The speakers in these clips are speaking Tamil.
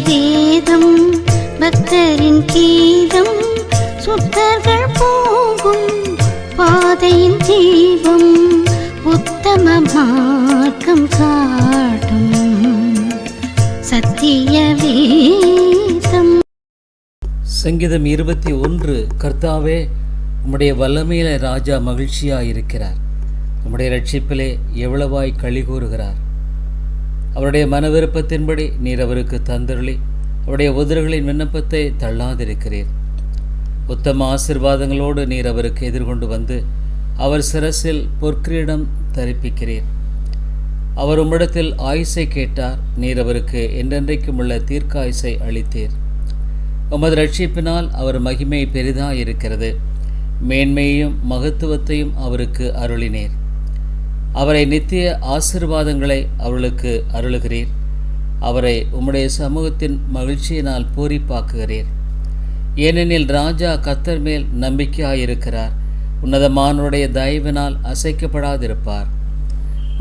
வேதம் பக்தரின் கீதம் சுத்தர்கள் போகும் பாதையின் தீபம் உத்தம மார்க்கம் காட்டும் சத்திய வேதம். சங்கீதம் 21. கர்த்தாவே, உம்முடைய வல்லமையில ராஜா மகிழ்ச்சியாயிருக்கிறார். உம்முடைய ரட்சிப்பிலே எவ்வளவாய் களி கூறுகிறார். அவருடைய மனவிருப்பத்தின்படி நீர் அவருக்கு தந்தருளி அவருடைய உதடுகளின் விண்ணப்பத்தை தள்ளாதிருக்கிறீர். உத்தம ஆசீர்வாதங்களோடு நீர் அவருக்கு எதிர்கொண்டு வந்து அவர் சிரசில் பொற்கிரீடம் தரிப்பிக்கிறீர். அவர் உம்மிடத்தில் ஆயுசை கேட்டார். நீர் அவருக்கு என்றென்றைக்கும் உள்ள தீர்க்காயுசை அளித்தீர். உமது ரட்சிப்பினால் அவர் மகிமை பெரிதாயிருக்கிறது. மேன்மையையும் மகத்துவத்தையும் அவருக்கு அருளினீர். அவரை நித்திய ஆசீர்வாதங்களை அவர்களுக்கு அருளுகிறீர். அவரை உம்முடைய சமூகத்தின் மகிழ்ச்சியினால் பூரிப்பாக்குகிறீர். ஏனெனில் ராஜா கர்த்தர் மேல் நம்பிக்கையாயிருக்கிறார். உன்னதமானுடைய தயவினால் அசைக்கப்படாதிருப்பார்.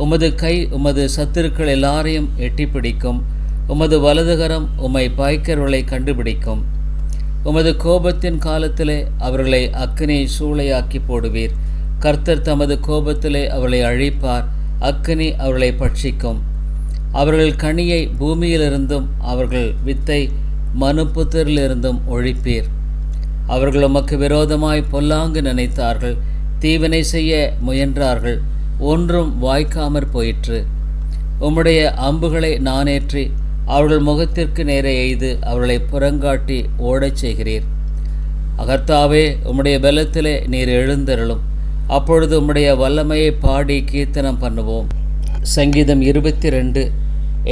உமது கை உமது சத்துருக்கள் எல்லாரையும் எட்டிப்பிடிக்கும். உமது வலதுகரம் உம்மை பாய்க்கிறவர்களை கண்டுபிடிக்கும். உமது கோபத்தின் காலத்திலே அவர்களை அக்கினி சூளையாக்கி போடுவீர். கர்த்தர் தமது கோபத்திலே அவர்களை அழிப்பார். அக்கினி அவர்களை பட்சிக்கும். அவர்கள் கனியை பூமியிலிருந்தும் அவர்கள் வித்தை மனுப்புத்திரிலிருந்தும் ஒழிப்பீர். அவர்கள் உமக்கு விரோதமாய் பொல்லாங்கு நினைத்தார்கள். தீவினை செய்ய முயன்றார்கள். ஒன்றும் வாய்க்காமற் போயிற்று. உம்முடைய அம்புகளை நானேற்றி அவர்கள் முகத்திற்கு நேரே எய்து அவர்களை புறங்காட்டி ஓடச் செய்கிறீர். கர்த்தாவே, உம்முடைய பலத்திலே நீர் எழுந்தருளும். அப்பொழுது உம்முடைய வல்லமையை பாடி கீர்த்தனம் பண்ணுவோம். சங்கீதம் 22.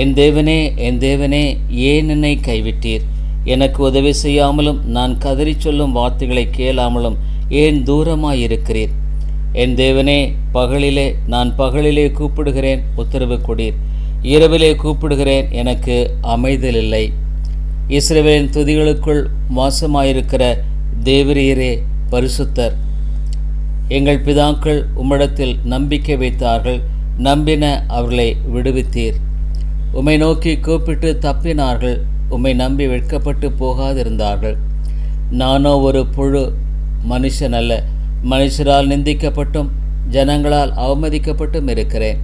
என் தேவனே, என் தேவனே, ஏன் என்னை கைவிட்டீர்? எனக்கு உதவி செய்யாமலும் நான் கதறி சொல்லும் வார்த்தைகளை கேளாமலும் ஏன் தூரமாயிருக்கிறீர்? என் தேவனே, நான் பகலிலே கூப்பிடுகிறேன், உத்தரவு கொடீர். இரவிலே கூப்பிடுகிறேன், எனக்கு அமைதல் இல்லை. இஸ்ரவேலின் துதிகளுக்குள் வாசமாயிருக்கிற தேவரீரே பரிசுத்தர். எங்கள் பிதாக்கள் உம்மிடத்தில் நம்பிக்கை வைத்தார்கள். நம்பின அவர்களை விடுவித்தீர். உம்மை நோக்கி கூப்பிட்டு தப்பினார்கள். உம்மை நம்பி வெட்கப்பட்டு போகாதிருந்தார்கள். நானோ ஒரு புழு, மனுஷன் அல்ல. மனுஷரால் நிந்திக்கப்பட்டும் ஜனங்களால் அவமதிக்கப்பட்டும் இருக்கிறேன்.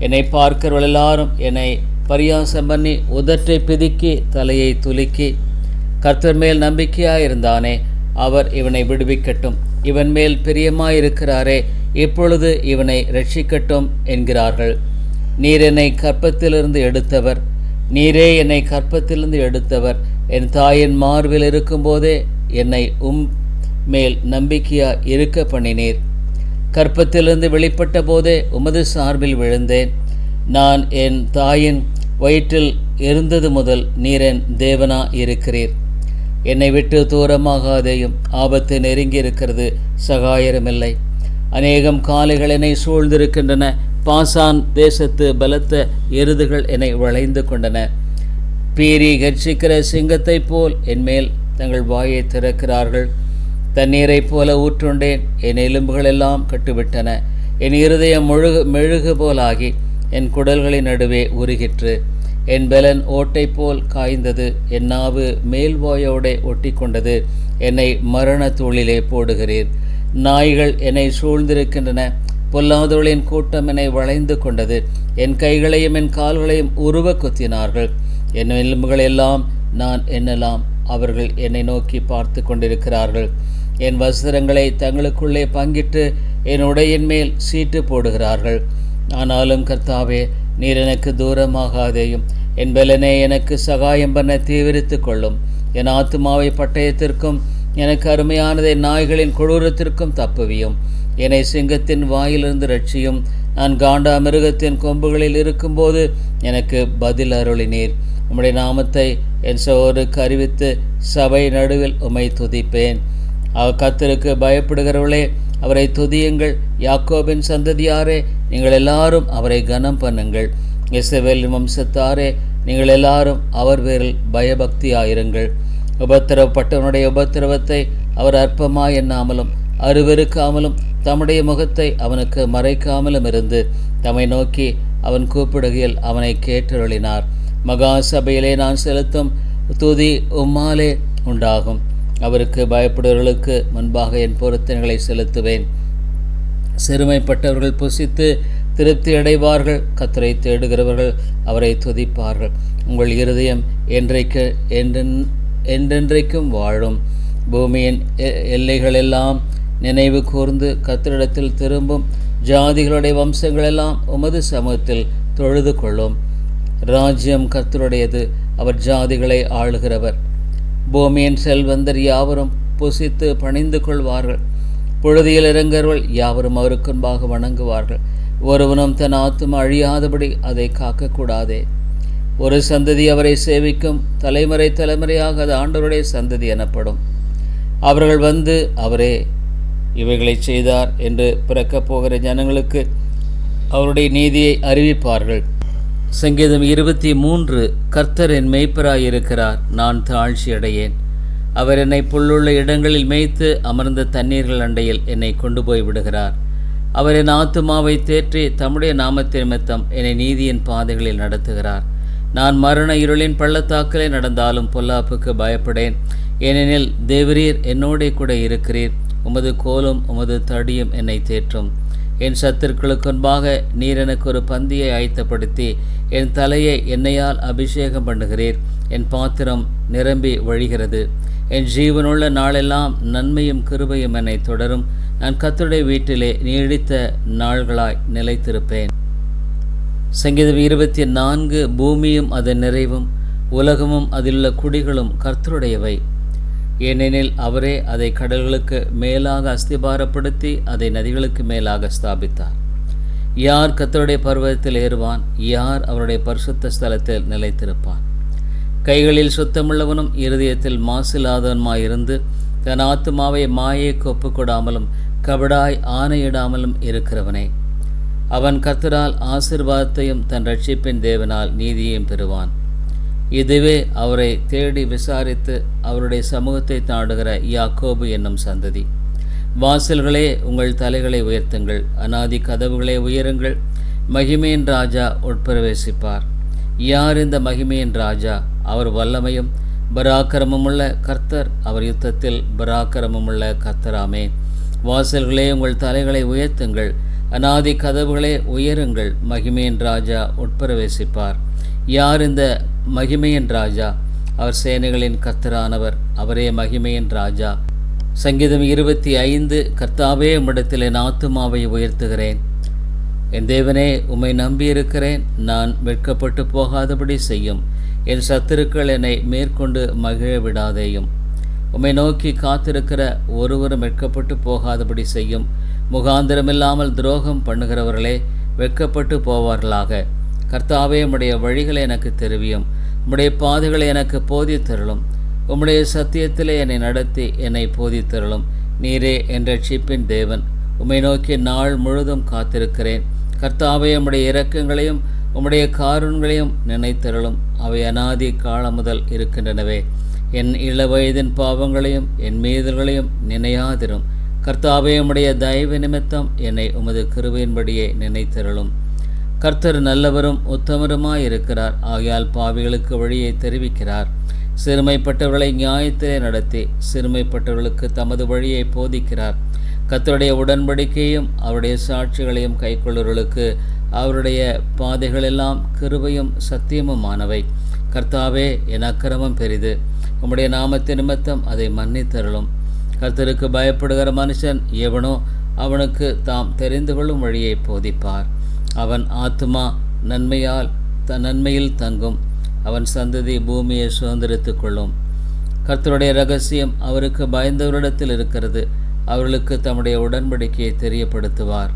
என்னை பார்க்கிறவர்கள் எல்லாரும் என்னை பரியாசம் பண்ணி உதட்டை பிதுக்கி தலையை துலுக்கி, கர்த்தர் மேல் நம்பிக்கையாயிருந்தானே, அவர் இவனை விடுவிக்கட்டும். இவன் மேல் பிரியமாயிருக்கிறாரே, இப்பொழுது இவனை ரட்சிக்கட்டும் என்கிறார்கள். நீர் என்னை கற்பத்திலிருந்து எடுத்தவர். நீரே என்னை கற்பத்திலிருந்து எடுத்தவர். என் தாயின் மார்பில் இருக்கும்போதே என்னை மேல் நம்பிக்கையா இருக்க பண்ணினீர். கற்பத்திலிருந்து வெளிப்பட்ட போதே உமது சார்பில் விழுந்தேன். நான் என் தாயின் வயிற்றில் இருந்தது முதல் நீர் என் தேவனா இருக்கிறீர். என்னை விட்டு தூரமாகாதேயும். ஆபத்து நெருங்கி இருக்கிறது, சகாயரமில்லை. அநேகம் காளைகள் என்னை சூழ்ந்திருக்கின்றன. பாசான் தேசத்து பலத்த எருதுகள் என்னை வளைந்து கொண்டன. பீறி கர்ச்சிக்கிற சிங்கத்தைப் போல் என்மேல் தங்கள் வாயை திறக்கிறார்கள். தண்ணீரை போல ஊற்றுண்டேன். என் எலும்புகள் எல்லாம் கட்டுவிட்டன. என் இருதயம் மெழுகு போலாகி என் குடல்களின் நடுவே உருகிற்று. என் பலன் ஓட்டை போல் காய்ந்தது. என் நாவு மேல்வாயோடே ஒட்டி கொண்டது. என்னை மரண தூளிலே போடுகிறீர். நாய்கள் என்னை சூழ்ந்திருக்கின்றன. பொல்லாதவர்களின் கூட்டம் என்னை வளைந்து கொண்டது. என் கைகளையும் என் கால்களையும் உருவ குத்தினார்கள். என் எலும்புகள் எல்லாம் நான் எண்ணலாம். அவர்கள் என்னை நோக்கி பார்த்து கொண்டிருக்கிறார்கள். என் வஸ்திரங்களை தங்களுக்குள்ளே பங்கிட்டு என் உடையின் மேல் சீட்டு போடுகிறார்கள். ஆனாலும் கர்த்தாவே, நீர் எனக்கு தூரமாகாதேயும். என் பலனே, எனக்கு சகாயம் பண்ண தீவிரித்து கொள்ளும். என் ஆத்துமாவை பட்டயத்திற்கும் எனக்கு அருமையானதை நாய்களின் கொடூரத்திற்கும் தப்புவியும். என்னை சிங்கத்தின் வாயிலிருந்து ரட்சியும். நான் காண்டா மிருகத்தின் கொம்புகளில் இருக்கும்போது எனக்கு பதில் அருளினீர். உம்முடைய நாமத்தை என் சகோதரருக்கு அறிவித்து சபை நடுவில் உம்மை துதிப்பேன். கர்த்தருக்கு பயப்படுகிறவர்களே, அவரை துதியுங்கள். யாக்கோபின் சந்ததியாரே, நீங்கள் எல்லாரும் அவரை கனம் பண்ணுங்கள். இஸ்ரவேலின் வம்சத்தாரே, நீங்கள் எல்லாரும் அவர் பேரில் பயபக்தியாயிருங்கள். உபத்திரவப்பட்டவனுடைய உபத்திரவத்தை அவர் அற்பமாய் எண்ணாமலும் அருவருக்காமலும் தம்முடைய முகத்தை அவனுக்கு மறைக்காமலும் இருந்து தம்மை நோக்கி அவன் கூப்பிடுகையில் அவனை கேட்டருளினார். மகா சபையிலே நான் செலுத்தும் துதி உம்மாலே உண்டாகும். அவருக்கு பயப்படுபவர்களுக்கு முன்பாக என் பொருத்தனைகளை செலுத்துவேன். சிறுமைப்பட்டவர்கள் புசித்து திருப்தி அடைவார்கள். கர்த்தரை தேடுகிறவர்கள் அவரை துதிப்பார்கள். உங்கள் இருதயம் என்றென்றைக்கும் வாழும். பூமியின் எல்லைகளெல்லாம் நினைவு கூர்ந்து கர்த்தரிடத்தில் திரும்பும். ஜாதிகளுடைய வம்சங்களெல்லாம் உமது சமூகத்தில் தொழுது கொள்ளும். ராஜ்யம் கர்த்தருடையது, அவர் ஜாதிகளை ஆளுகிறவர். பூமியின் செல்வந்தர் யாவரும் புசித்து பணிந்து கொள்வார்கள். புழுதியில் இறங்குறவர்கள் யாவரும் அவருக்கு முன்பாக வணங்குவார்கள். ஒருவனும் தன் ஆத்துமா அழியாதபடி அதை காக்கக்கூடாதே. ஒரு சந்ததி அவரை சேவிக்கும், தலைமுறையாக அது ஆண்டவருடைய சந்ததி எனப்படும். அவர்கள் வந்து அவரே இவைகளை செய்தார் என்று பிறக்கப் போகிற ஜனங்களுக்கு அவருடைய நீதியை அறிவிப்பார்கள். சங்கீதம் 23. கர்த்தர் என் மேய்ப்பராயிருக்கிறார், நான் தாழ்ச்சி அடையேன். அவர் என்னை புல்லுள்ள இடங்களில் மேய்த்து அமர்ந்த தண்ணீர்கள் அண்டையில் என்னை கொண்டு போய் விடுகிறார். அவர் என் ஆத்துமாவை தேற்றி தம்முடைய நாமத்தின் நிமித்தம் என்னை நீதியின் பாதைகளில் நடத்துகிறார். நான் மரண இருளின் பள்ளத்தாக்கிலே நடந்தாலும் பொல்லாப்புக்கு பயப்படேன். ஏனெனில் தேவரீர் என்னோடே கூட இருக்கிறீர். உமது கோலும் உமது தடியும் என்னை தேற்றும். என் சத்துருக்களுக்கு முன்பாக நீர் எனக்கு ஒரு பந்தியை ஆயத்தப்படுத்தி என் தலையை எண்ணெயால் அபிஷேகம் பண்ணுகிறீர். என் பாத்திரம் நிரம்பி வழிகிறது. என் ஜீவனுள்ள நாளெல்லாம் நன்மையும் கிருபையும் என்னை தொடரும். நான் கர்த்தருடைய வீட்டிலே நீடித்த நாள்களாய் நிலைத்திருப்பேன். சங்கீதம் 24. பூமியும் அதன் நிறைவும் உலகமும் அதிலுள்ள குடிகளும் கர்த்தருடையவை. ஏனெனில் அவரே அதை கடல்களுக்கு மேலாக அஸ்திபாரப்படுத்தி அதை நதிகளுக்கு மேலாக ஸ்தாபித்தார். யார் கர்த்தருடைய பர்வதத்தில் ஏறுவான்? யார் அவருடைய பரிசுத்த ஸ்தலத்தில் நிலைத்திருப்பான்? கைகளில் சுத்தமுள்ளவனும் இருதயத்தில் மாசில்லாதவனுமாயிருந்து தன் ஆத்துமாவை மாயைக்கு ஒப்புக்கொடாமலும் கபடாய் ஆணையிடாமலும் இருக்கிறவனே, அவன் கர்த்தரால் ஆசீர்வாதத்தையும் தன் ரட்சிப்பின் தேவனால் நீதியையும் பெறுவான். இதுவே அவரை தேடி விசாரித்து அவருடைய சமூகத்தை நாடுகிற யாக்கோபு என்னும் சந்ததி. வாசல்களே உங்கள் தலைகளை உயர்த்துங்கள், அநாதி கதவுகளே உயருங்கள். மகிமையின் ராஜா உட்பிரவேசிப்பார். யார் இந்த மகிமையின் ராஜா? அவர் வல்லமையும் பராக்கிரமுமுள்ள கர்த்தர். அவர் யுத்தத்தில் பராக்கிரமுமுள்ள கர்த்தராமே. வாசல்களே உங்கள் தலைகளை உயர்த்துங்கள், அநாதி கதவுகளே உயருங்கள். மகிமையின் ராஜா உட்பிரவேசிப்பார். யார் இந்த மகிமையின் ராஜா? அவர் சேனைகளின் கர்த்தரானவர், அவரே மகிமையின் ராஜா. சங்கீதம் 25. கர்த்தாவே, உம்மிடத்தில் என் ஆத்துமாவை உயர்த்துகிறேன். என் தேவனே, உம்மை நம்பியிருக்கிறேன். நான் வெட்கப்பட்டு போகாதபடி செய்யும். என் சத்துருக்கள் என்னை மேற்கொண்டு மகிழ விடாதேயும். உம்மை நோக்கி காத்திருக்கிற ஒருவரும் வெட்கப்பட்டு போகாதபடி செய்யும். முகாந்திரமில்லாமல் துரோகம் பண்ணுகிறவர்களே வெட்கப்பட்டு போவார்களாக. கர்த்தாவே, உம்முடைய வழிகளை எனக்கு தெரிவியும். உம்முடைய பாதைகளை எனக்கு போதித்தருளும். உம்முடைய சத்தியத்திலே என்னை நடத்தி என்னை போதித்தருளும். நீரே என் ரட்சிப்பின் தேவன். உம்மை நோக்கி நாள் முழுதும் காத்திருக்கிறேன். கர்த்தாவே, உம்முடைய இரக்கங்களையும் உம்முடைய காருண்களையும் நினைத்தருளும். அவை அநாதி காலம் முதல் இருக்கின்றனவே. என் இளவயதின் பாவங்களையும் என் மீறல்களையும் நினையாதிரும். கர்த்தாவே, உம்முடைய தயவு நிமித்தம் என்னை உமது கிருபையின்படியே நினைத்தருளும். கர்த்தர் நல்லவரும் உத்தமருமாயிருக்கிறார். ஆகையால் பாவிகளுக்கு வழியை தெரிவிக்கிறார். சிறுமைப்பட்டவர்களை நியாயத்திலே நடத்தி சிறுமைப்பட்டவர்களுக்கு தமது வழியை போதிக்கிறார். கர்த்தருடைய உடன்படிக்கையும் அவருடைய சாட்சிகளையும் கைக்கொள்ளுவர்களுக்கு அவருடைய பாதைகளெல்லாம் கிருபையும் சத்தியமுமானவை. கர்த்தாவே, என் அக்கிரமம் பெரிது. உம்முடைய நாமத்தின் நிமித்தம் அதை மன்னித்தருளும். கர்த்தருக்கு பயப்படுகிற மனுஷன் எவனோ அவனுக்கு தாம் தெரிந்து கொள்ளும் வழியை போதிப்பார். அவன் ஆத்துமா நன்மையில் தங்கும். அவன் சந்ததி பூமியை சுதந்திரித்துக் கொள்ளும். கர்த்தருடைய இரகசியம் அவருக்கு பயந்தவரிடத்தில் இருக்கிறது. அவர்களுக்கு தம்முடைய உடன்படிக்கையை தெரியப்படுத்துவார்.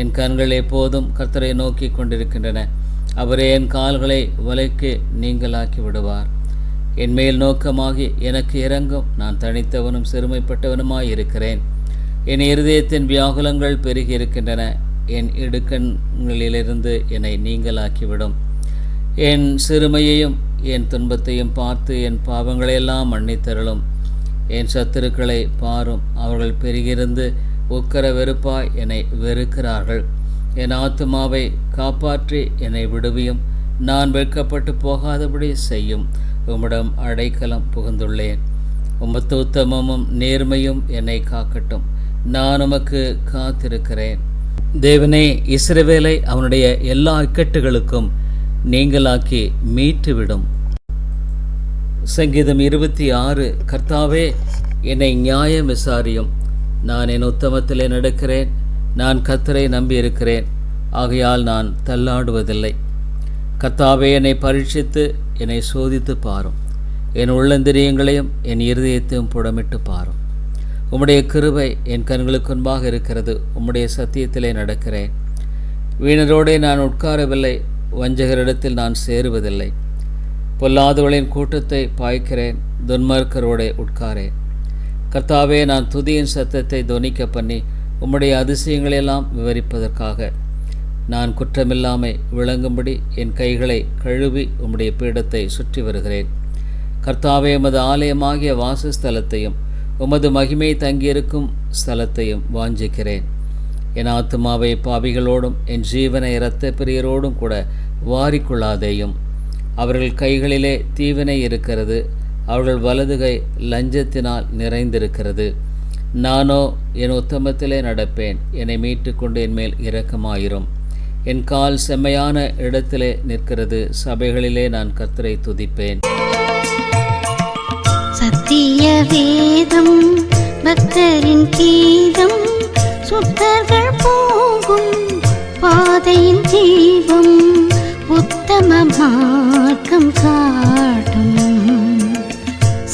என் கண்கள் எப்போதும் கர்த்தரை நோக்கி கொண்டிருக்கின்றன. அவரே என் கால்களை வலைக்கு நீங்களாக்கி விடுவார். என் மேல் நோக்கமாகி எனக்கு இறங்கும். நான் தனித்தவனும் சிறுமைப்பட்டவனுமாயிருக்கிறேன். என் இருதயத்தின் வியாகுலங்கள் பெருகி இருக்கின்றன. என் இடுக்கண்களிலிருந்து என்னை நீங்களாக்கிவிடும். என் சிறுமையையும் என் துன்பத்தையும் பார்த்து என் பாவங்களையெல்லாம் மன்னித்தருளும். என் சத்துருக்களை பாரும். அவர்கள் பெருகிருந்து உக்கர வெறுப்பாய் என்னை வெறுக்கிறார்கள். என் ஆத்துமாவை காப்பாற்றி என்னை விடுவியும். நான் வெட்கப்பட்டு போகாதபடி செய்யும். உம்மிடம் அடைக்கலம் புகுந்துள்ளேன். உமது உத்தமமும் நேர்மையும் என்னை காக்கட்டும். நான் உமக்கு காத்திருக்கிறேன். தேவனே, இஸ்ரவேலை அவனுடைய எல்லா இக்கட்டுகளுக்கும் நீங்களாக்கி மீட்டுவிடும். சங்கீதம் 26. கர்த்தாவே, என்னை நியாயம் விசாரியும். நான் என் உத்தமத்திலே நடக்கிறேன். நான் கர்த்தரை நம்பியிருக்கிறேன், ஆகையால் நான் தள்ளாடுவதில்லை. கர்த்தாவே, என்னை பரீட்சித்து என்னை சோதித்து பாரும். என் உள்ளந்திரியங்களையும் என் இருதயத்தையும் புடமிட்டு பாரும். உம்முடைய கிருபை என் கண்களுக்கு முன்பாக இருக்கிறது. உம்முடைய சத்தியத்திலே நடக்கிறேன். வீணரோடே நான் உட்காரவில்லை, வஞ்சகரிடத்தில் நான் சேருவதில்லை. பொல்லாதவளின் கூட்டத்தை பாய்க்கிறேன், துன்மார்க்கரோடே உட்காரேன். கர்த்தாவே, நான் துதியின் சத்தத்தை தொனிக்க பண்ணி உம்முடைய அதிசயங்களெல்லாம் விவரிப்பதற்காக நான் குற்றமில்லாமை விளங்கும்படி என் கைகளை கழுவி உம்முடைய பீடத்தை சுற்றி வருகிறேன். கர்த்தாவே, உமது ஆலயமாகிய வாசஸ்தலத்தையும் உமது மகிமை தங்கியிருக்கும் ஸ்தலத்தையும் வாஞ்சிக்கிறேன். என் ஆத்துமாவை பாவிகளோடும் என் ஜீவனை இரத்த பிரியரோடும் கூட வாரிக்கொள்ளாதேயும். அவர்கள் கைகளிலே தீவினை இருக்கிறது, அவர்கள் வலதுகை லஞ்சத்தினால் நிறைந்திருக்கிறது. நானோ என் உத்தமத்திலே நடப்பேன். என்னை மீட்டு கொண்டு என்மேல் இரக்கமாயிரும். என் கால் செம்மையான இடத்திலே நிற்கிறது. சபைகளிலே நான் கர்த்தரை துதிப்பேன். சத்திய வேதம் பக்தரின் கீதம், சுத்தர்கள் போகும் பாதையின் தீபம், உத்தம மார்க்கம் காட்டும்.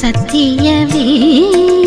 சத்திய வேதம்